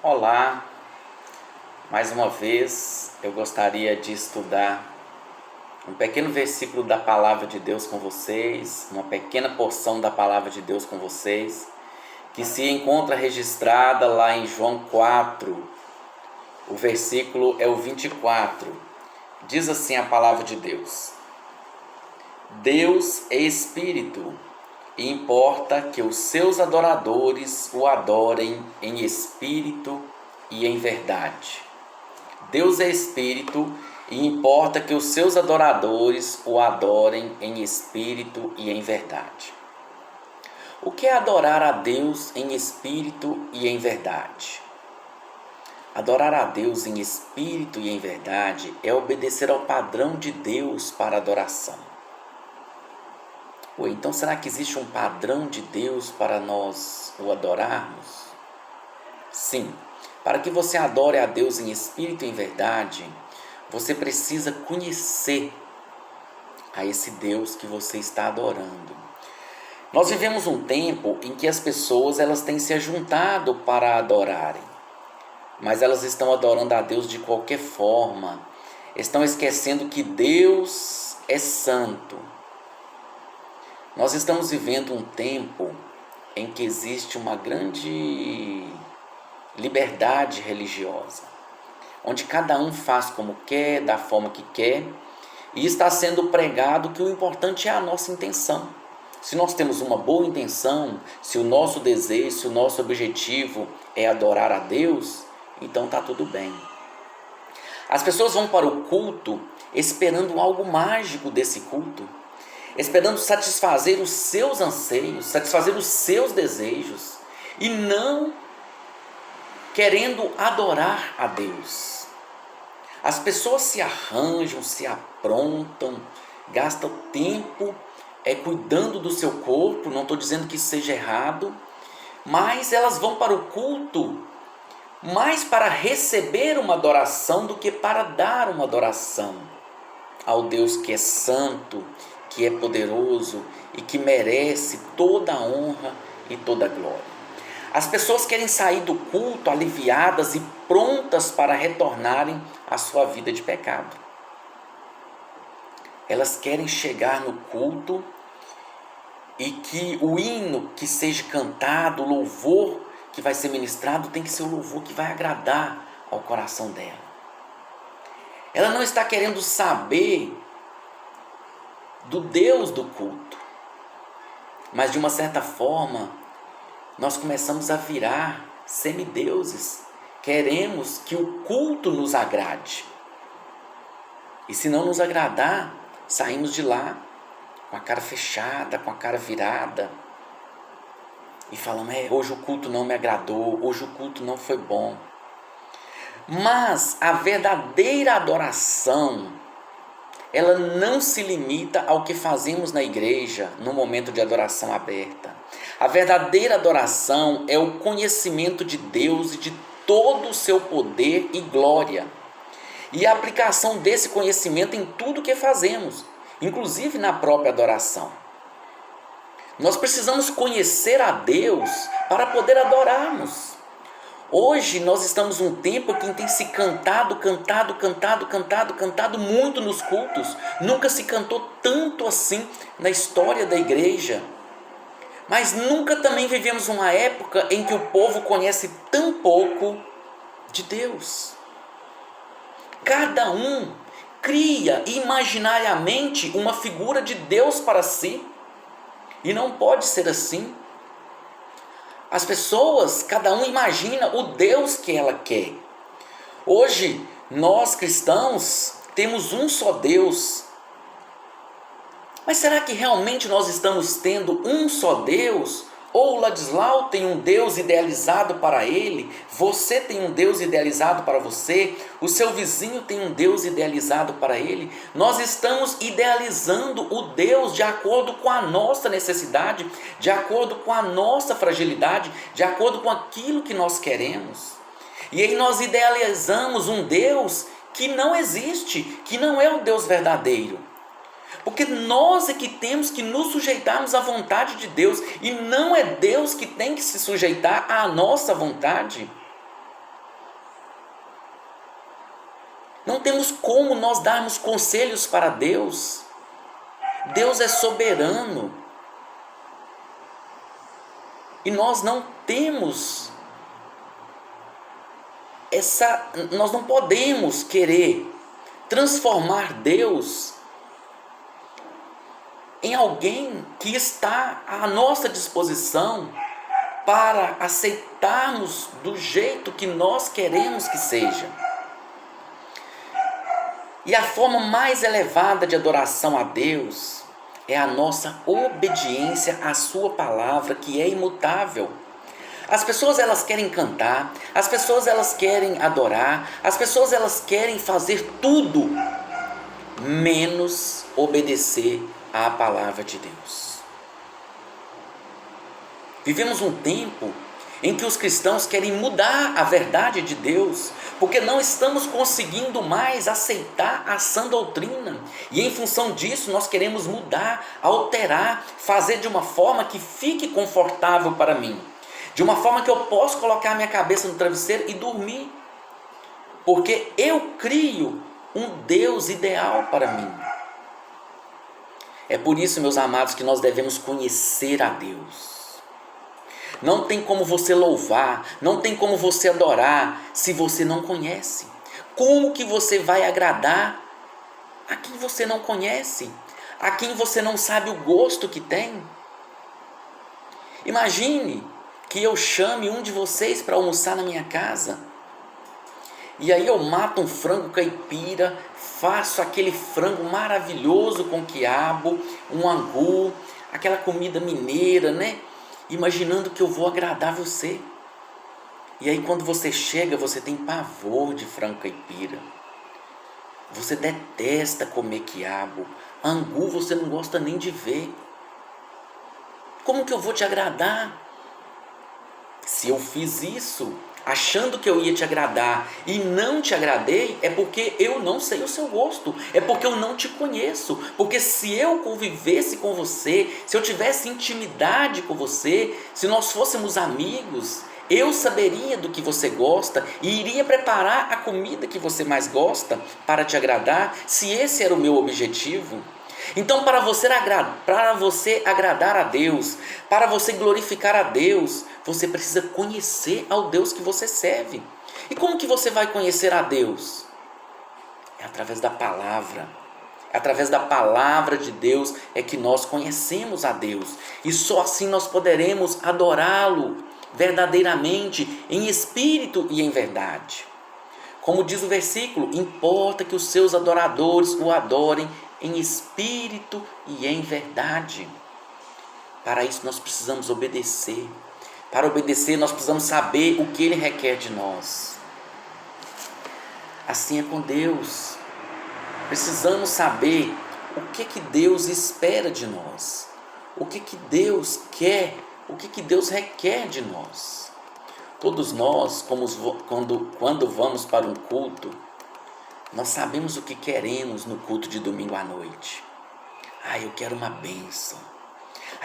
Olá, mais uma vez eu gostaria de estudar um pequeno versículo da Palavra de Deus com vocês, uma pequena porção da Palavra de Deus com vocês, que se encontra registrada lá em João 4, o versículo é o 24. Diz assim a Palavra de Deus: Deus é Espírito, e importa que os seus adoradores o adorem em espírito e em verdade. Deus é Espírito, e importa que os seus adoradores o adorem em espírito e em verdade. O que é adorar a Deus em espírito e em verdade? Adorar a Deus em espírito e em verdade é obedecer ao padrão de Deus para adoração. Então será que existe um padrão de Deus para nós o adorarmos? Sim, para que você adore a Deus em espírito e em verdade, você precisa conhecer a esse Deus que você está adorando. Nós vivemos um tempo em que as pessoas elas têm se ajuntado para adorarem, mas elas estão adorando a Deus de qualquer forma, estão esquecendo que Deus é santo. Nós estamos vivendo um tempo em que existe uma grande liberdade religiosa, onde cada um faz como quer, da forma que quer, e está sendo pregado que o importante é a nossa intenção. Se nós temos uma boa intenção, se o nosso desejo, se o nosso objetivo é adorar a Deus, então está tudo bem. As pessoas vão para o culto esperando algo mágico desse culto, esperando satisfazer os seus anseios, satisfazer os seus desejos, e não querendo adorar a Deus. As pessoas se arranjam, se aprontam, gastam tempo cuidando do seu corpo, não estou dizendo que isso seja errado, mas elas vão para o culto mais para receber uma adoração do que para dar uma adoração ao Deus que é santo, que é poderoso e que merece toda a honra e toda a glória. As pessoas querem sair do culto aliviadas e prontas para retornarem à sua vida de pecado. Elas querem chegar no culto e que o hino que seja cantado, o louvor que vai ser ministrado, tem que ser o louvor que vai agradar ao coração dela. Ela não está querendo saber do Deus do culto, mas de uma certa forma nós começamos a virar semideuses. Queremos que o culto nos agrade, e se não nos agradar, saímos de lá com a cara fechada, com a cara virada, e falamos: hoje o culto não me agradou, hoje o culto não foi bom. Mas a verdadeira adoração, ela não se limita ao que fazemos na igreja no momento de adoração aberta. A verdadeira adoração é o conhecimento de Deus e de todo o seu poder e glória, e a aplicação desse conhecimento em tudo que fazemos, inclusive na própria adoração. Nós precisamos conhecer a Deus para poder adorarmos. Hoje nós estamos num tempo que tem se cantado muito nos cultos. Nunca se cantou tanto assim na história da igreja. Mas nunca também vivemos uma época em que o povo conhece tão pouco de Deus. Cada um cria imaginariamente uma figura de Deus para si. E não pode ser assim. As pessoas, cada um imagina o Deus que ela quer. Hoje, nós cristãos temos um só Deus. Mas será que realmente nós estamos tendo um só Deus? Ou o Ladislau tem um Deus idealizado para ele, você tem um Deus idealizado para você, o seu vizinho tem um Deus idealizado para ele? Nós estamos idealizando o Deus de acordo com a nossa necessidade, de acordo com a nossa fragilidade, de acordo com aquilo que nós queremos. E aí nós idealizamos um Deus que não existe, que não é o Deus verdadeiro. Porque nós é que temos que nos sujeitarmos à vontade de Deus, e não é Deus que tem que se sujeitar à nossa vontade. Não temos como nós darmos conselhos para Deus. Deus é soberano. E nós não temos nós não podemos querer transformar Deus em alguém que está à nossa disposição para aceitarmos do jeito que nós queremos que seja. E a forma mais elevada de adoração a Deus é a nossa obediência à sua palavra, que é imutável. As pessoas elas querem cantar, as pessoas elas querem adorar, as pessoas elas querem fazer tudo menos obedecer à palavra de Deus. Vivemos um tempo em que os cristãos querem mudar a verdade de Deus, porque não estamos conseguindo mais aceitar a sã doutrina, e em função disso nós queremos mudar, alterar, fazer de uma forma que fique confortável para mim, de uma forma que eu possa colocar minha cabeça no travesseiro e dormir, porque eu crio um Deus ideal para mim. É por isso, meus amados, que nós devemos conhecer a Deus. Não tem como você louvar, não tem como você adorar se você não conhece. Como que você vai agradar a quem você não conhece, a quem você não sabe o gosto que tem? Imagine que eu chame um de vocês para almoçar na minha casa, e aí eu mato um frango caipira, faço aquele frango maravilhoso com quiabo, um angu, aquela comida mineira, né? Imaginando que eu vou agradar você. E aí quando você chega, você tem pavor de frango caipira. Você detesta comer quiabo. Angu você não gosta nem de ver. Como que eu vou te agradar? Se eu fiz isso, achando que eu ia te agradar e não te agradei, é porque eu não sei o seu gosto, é porque eu não te conheço, porque se eu convivesse com você, se eu tivesse intimidade com você, se nós fôssemos amigos, eu saberia do que você gosta e iria preparar a comida que você mais gosta para te agradar, se esse era o meu objetivo. Então, para você agradar a Deus, para você glorificar a Deus, você precisa conhecer ao Deus que você serve. E como que você vai conhecer a Deus? É através da palavra. É através da palavra de Deus é que nós conhecemos a Deus. E só assim nós poderemos adorá-lo verdadeiramente, em espírito e em verdade. Como diz o versículo, importa que os seus adoradores o adorem em espírito e em verdade. Para isso nós precisamos obedecer. Para obedecer nós precisamos saber o que Ele requer de nós. Assim é com Deus. Precisamos saber o que Deus espera de nós. O que Deus quer, o que Deus requer de nós. Todos nós, quando vamos para um culto, nós sabemos o que queremos no culto de domingo à noite. Eu quero uma bênção.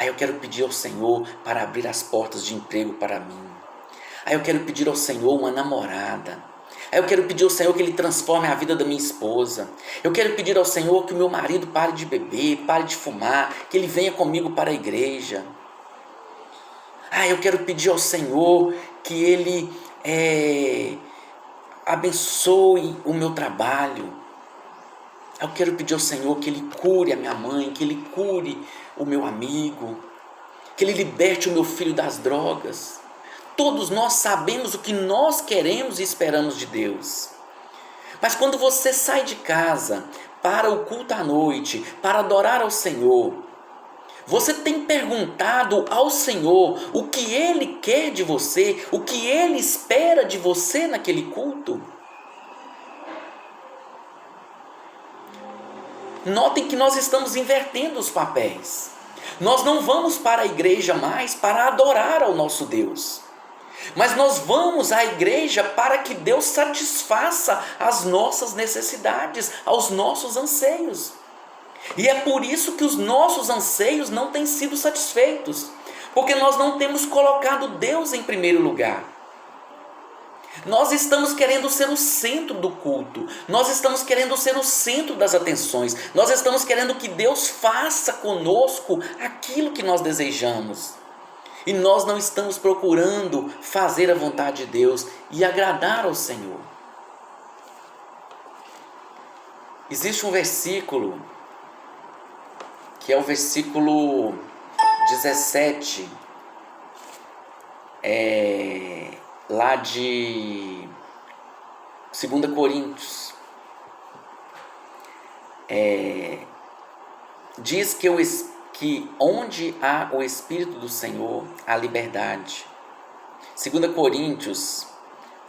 Eu quero pedir ao Senhor para abrir as portas de emprego para mim. Eu quero pedir ao Senhor uma namorada. Eu quero pedir ao Senhor que Ele transforme a vida da minha esposa. Eu quero pedir ao Senhor que o meu marido pare de beber, pare de fumar, que ele venha comigo para a igreja. Eu quero pedir ao Senhor que Ele abençoe o meu trabalho. Eu quero pedir ao Senhor que Ele cure a minha mãe, que Ele cure o meu amigo, que Ele liberte o meu filho das drogas. Todos nós sabemos o que nós queremos e esperamos de Deus. Mas quando você sai de casa para o culto à noite, para adorar ao Senhor, você tem perguntado ao Senhor o que Ele quer de você, o que Ele espera de você naquele culto? Notem que nós estamos invertendo os papéis. Nós não vamos para a igreja mais para adorar ao nosso Deus, mas nós vamos à igreja para que Deus satisfaça as nossas necessidades, aos nossos anseios. E é por isso que os nossos anseios não têm sido satisfeitos, porque nós não temos colocado Deus em primeiro lugar. Nós estamos querendo ser o centro do culto, nós estamos querendo ser o centro das atenções, nós estamos querendo que Deus faça conosco aquilo que nós desejamos. E nós não estamos procurando fazer a vontade de Deus e agradar ao Senhor. Existe um versículo, que é o versículo 17, lá de 2 Coríntios. Diz que onde há o Espírito do Senhor, há liberdade. 2 Coríntios,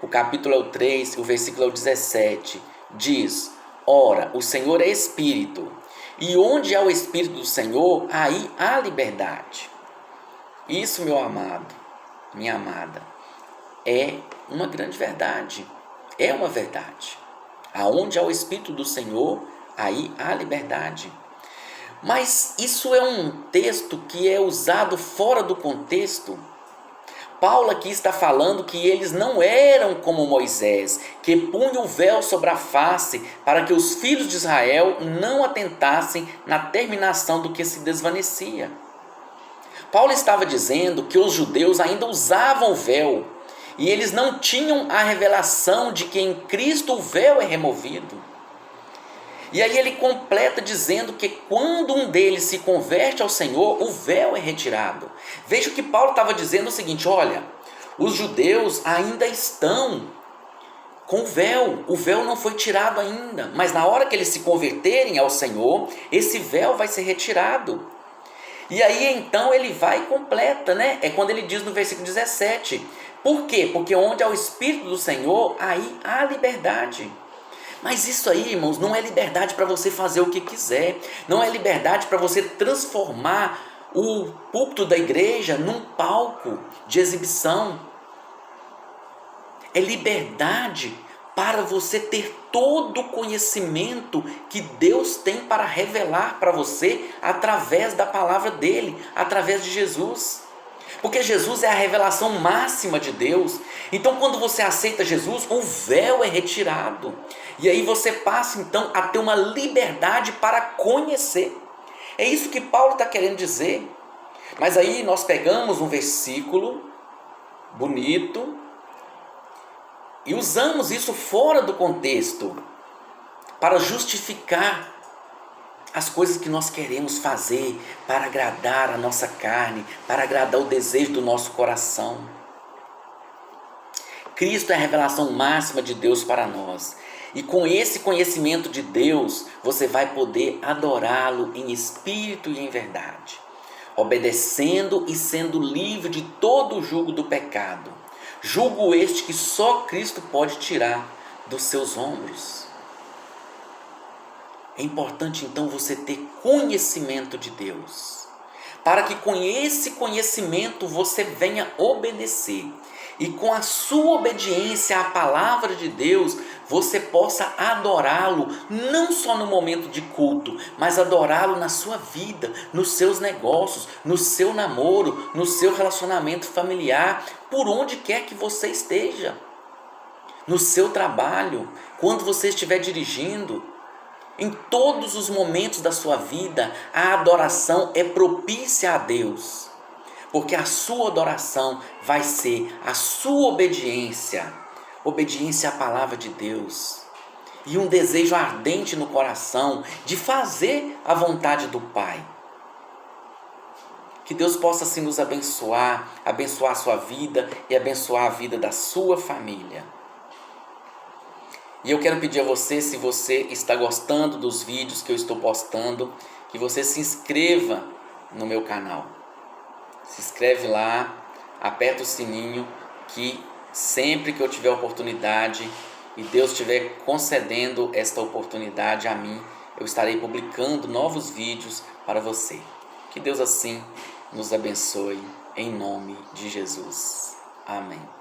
o capítulo é o 3, o versículo é o 17, diz: ora, o Senhor é Espírito, e onde há o Espírito do Senhor, aí há liberdade. Isso, meu amado, minha amada, é uma grande verdade, é uma verdade. Aonde há o Espírito do Senhor, aí há liberdade. Mas isso é um texto que é usado fora do contexto. Paulo aqui está falando que eles não eram como Moisés, que punha o véu sobre a face para que os filhos de Israel não atentassem na terminação do que se desvanecia. Paulo estava dizendo que os judeus ainda usavam o véu e eles não tinham a revelação de que em Cristo o véu é removido. E aí ele completa dizendo que quando um deles se converte ao Senhor, o véu é retirado. Veja que Paulo estava dizendo o seguinte: olha, os judeus ainda estão com o véu não foi tirado ainda, mas na hora que eles se converterem ao Senhor, esse véu vai ser retirado. E aí então ele vai e completa, né? É quando ele diz no versículo 17, por quê? Porque onde há o Espírito do Senhor, aí há liberdade. Mas isso aí, irmãos, não é liberdade para você fazer o que quiser, não é liberdade para você transformar o púlpito da igreja num palco de exibição. É liberdade para você ter todo o conhecimento que Deus tem para revelar para você através da palavra dele, através de Jesus. Porque Jesus é a revelação máxima de Deus. Então, quando você aceita Jesus, o véu é retirado. E aí você passa, então, a ter uma liberdade para conhecer. É isso que Paulo está querendo dizer. Mas aí nós pegamos um versículo bonito e usamos isso fora do contexto para justificar as coisas que nós queremos fazer para agradar a nossa carne, para agradar o desejo do nosso coração. Cristo é a revelação máxima de Deus para nós. E com esse conhecimento de Deus, você vai poder adorá-lo em espírito e em verdade, obedecendo e sendo livre de todo o jugo do pecado. Jugo este que só Cristo pode tirar dos seus ombros. É importante então você ter conhecimento de Deus, para que com esse conhecimento você venha obedecer. E com a sua obediência à palavra de Deus, você possa adorá-lo, não só no momento de culto, mas adorá-lo na sua vida, nos seus negócios, no seu namoro, no seu relacionamento familiar, por onde quer que você esteja. No seu trabalho, quando você estiver dirigindo, em todos os momentos da sua vida, a adoração é propícia a Deus. Porque a sua adoração vai ser a sua obediência à palavra de Deus. E um desejo ardente no coração de fazer a vontade do Pai. Que Deus possa assim nos abençoar, abençoar a sua vida e abençoar a vida da sua família. E eu quero pedir a você, se você está gostando dos vídeos que eu estou postando, que você se inscreva no meu canal. Se inscreve lá, aperta o sininho, que sempre que eu tiver oportunidade e Deus estiver concedendo esta oportunidade a mim, eu estarei publicando novos vídeos para você. Que Deus assim nos abençoe, em nome de Jesus. Amém.